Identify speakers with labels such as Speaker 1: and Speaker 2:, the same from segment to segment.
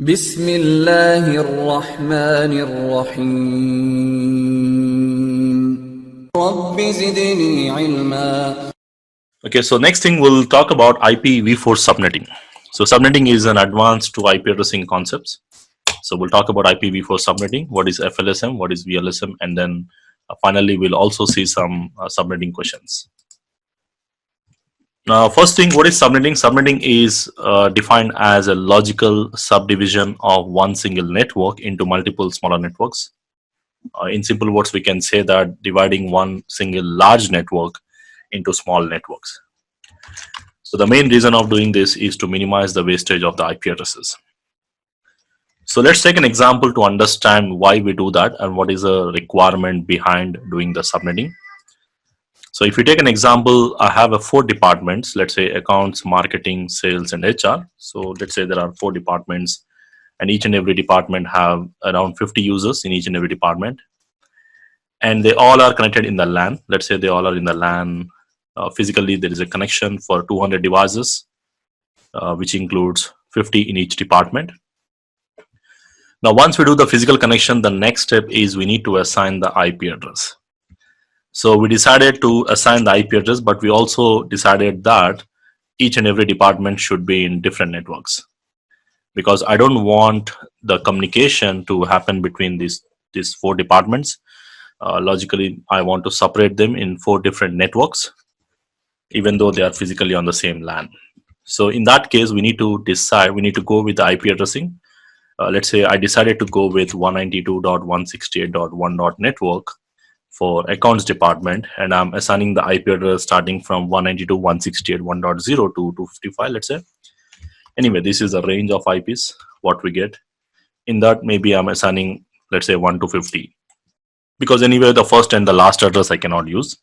Speaker 1: بسم الله الرحمن الرحيم رب زدني علما.
Speaker 2: Okay, so next thing we'll talk about IPv4 subnetting. So subnetting is an advanced to IP addressing concepts. So we'll talk about IPv4 subnetting, what is FLSM, what is VLSM, and then finally we'll also see some subnetting questions. Now, first thing, what is subnetting? Subnetting is defined as a logical subdivision of one single network into multiple smaller networks. In simple words, we can say that dividing one single large network into small networks. So the main reason of doing this is to minimize the wastage of the IP addresses. So let's take an example to understand why we do that and what is the requirement behind doing the subnetting. So if you take an example, I have 4 departments, let's say accounts, marketing, sales, and HR. So let's say there are 4 departments, and each and every department have around 50 users in each and every department. And they all are connected in the LAN. Let's say they all are in the LAN. Physically, there is a connection for 200 devices, which includes 50 in each department. Now, once we do the physical connection, the next step is we need to assign the IP address. So we decided to assign the IP address, but we also decided that each and every department should be in different networks, because I don't want the communication to happen between these 4 departments. Logically, I want to separate them in 4 different networks, even though they are physically on the same LAN. So in that case, we need to go with the IP addressing. Let's say I decided to go with 192.168.1. network for accounts department, and I'm assigning the IP address starting from 192.168.1.0 to 255, let's say. Anyway, this is the range of IPs what we get. In that, maybe I'm assigning, let's say, 1 to 50, because anyway the first and the last address I cannot use.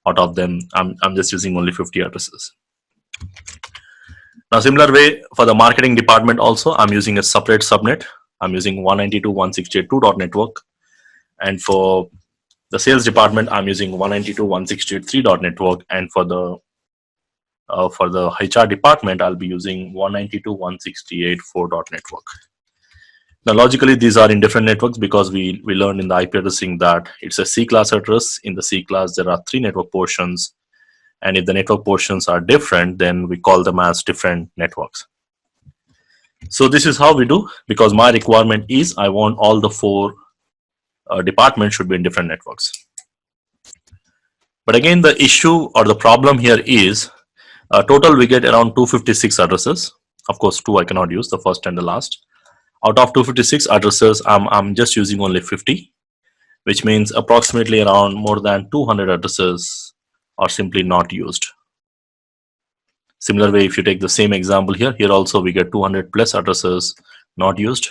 Speaker 2: Out of them, I'm just using only 50 addresses. Now, similar way for the marketing department also, I'm using a separate subnet. I'm using 192.168.2. network, and for the sales department, I'm using 192.168.3. network, and for the HR department, I'll be using 192.168.4. network. Now, logically, these are in different networks because we learned in the IP addressing that it's a C class address. In the C class, there are 3 network portions, and if the network portions are different, then we call them as different networks. So this is how we do, because my requirement is I want all the 4 departments should be in different networks. But again, the issue or the problem here is total we get around 256 addresses. Of course, 2 I cannot use, the first and the last. Out of 256 addresses, I'm just using only 50, which means approximately around more than 200 addresses are simply not used. Similar way, if you take the same example here also we get 200 plus addresses not used.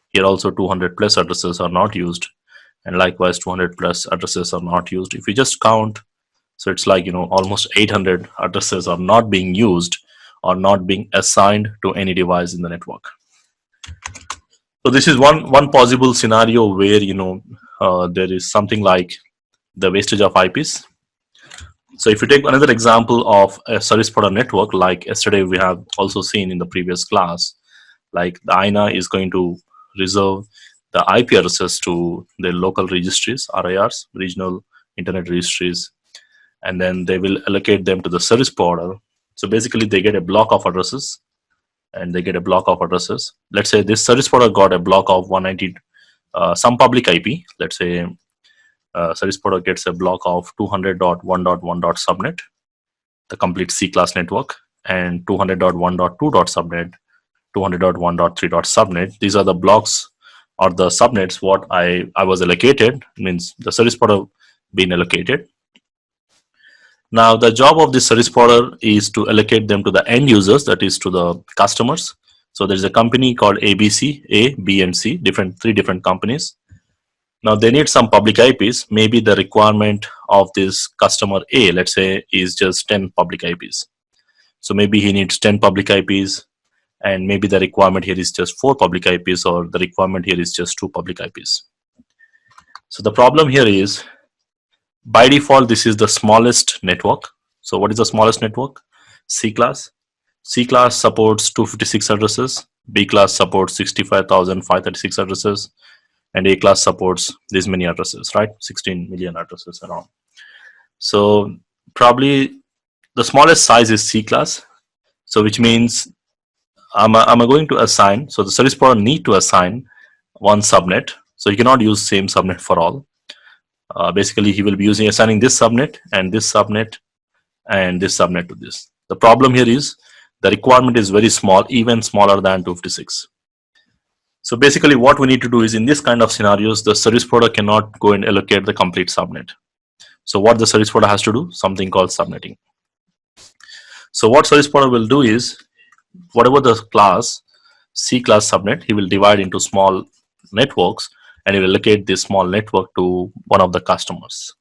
Speaker 2: Here also 200 plus addresses are not used, and likewise 200 plus addresses are not used. If you just count, so it's like, almost 800 addresses are not being used or not being assigned to any device in the network. So this is one possible scenario where there is something like the wastage of IPs. So if you take another example of a service provider network, like yesterday we have also seen in the previous class, like the INA is going to reserve the IP addresses to the local registries, RIRs, regional internet registries, and then they will allocate them to the service provider. So basically they get a block of addresses, and they get a block of addresses. Let's say this service provider got a block of 190, some public IP. Let's say service provider gets a block of 200.1.1. subnet, the complete C class network, and 200.1.2. subnet, 200.1.3. subnet. These are the blocks or the subnets what I was allocated, means the service provider being allocated. Now, the job of this service provider is to allocate them to the end users, that is to the customers. So there is a company called ABC, A, B, and C, 3 different companies. Now they need some public IPs. Maybe the requirement of this customer A, let's say, is just 10 public IPs. So maybe he needs 10 public IPs, and maybe the requirement here is just 4 public IPs, or the requirement here is just 2 public IPs. So the problem here is, by default, this is the smallest network. So what is the smallest network? C class. C class supports 256 addresses. B class supports 65,536 addresses, and A class supports this many addresses, right? 16 million addresses around. So probably the smallest size is C class. So which means I'm going to assign, so the service provider need to assign one subnet. So you cannot use same subnet for all. Basically, he will be assigning this subnet and this subnet and this subnet to this. The problem here is the requirement is very small, even smaller than 256. So basically what we need to do is, in this kind of scenarios, the service provider cannot go and allocate the complete subnet. So what the service provider has to do, something called subnetting. So what service provider will do is, whatever the class, C class subnet, he will divide into small networks and he will allocate this small network to one of the customers.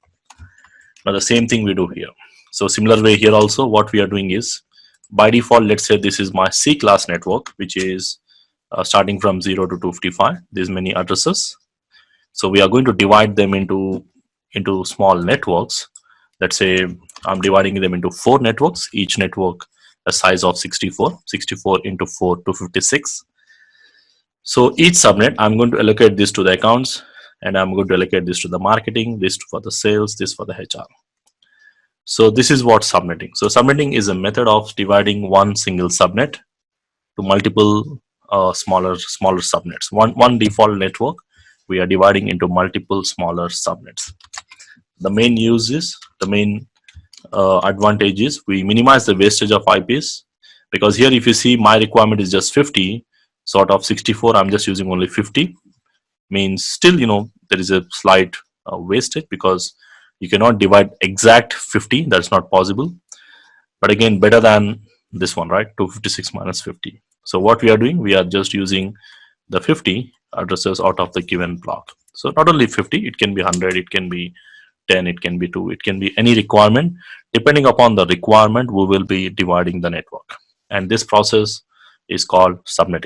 Speaker 2: Now the same thing we do here. So similar way here also, what we are doing is, by default, let's say this is my C class network, which is starting from 0 to 255, these many addresses. So we are going to divide them into small networks. Let's say I'm dividing them into 4 networks, each network a size of 64 into 4, 256. So each subnet, I'm going to allocate this to the accounts, and I'm going to allocate this to the marketing, this for the sales, this for the HR. So this is what subnetting. So subnetting is a method of dividing one single subnet to multiple smaller subnets. One default network we are dividing into multiple smaller subnets. The main use is, the main advantage is, we minimize the wastage of IPs, because here if you see my requirement is just 50, so out of 64 I'm just using only 50, means still there is a slight wastage, because you cannot divide exact 50, that's not possible. But again, better than this one, right? 256 minus 50. So what we are doing, we are just using the 50 addresses out of the given block. So not only 50, it can be 100, it can be 10, it can be 2, it can be any requirement. Depending upon the requirement, we will be dividing the network. And this process is called subnetting.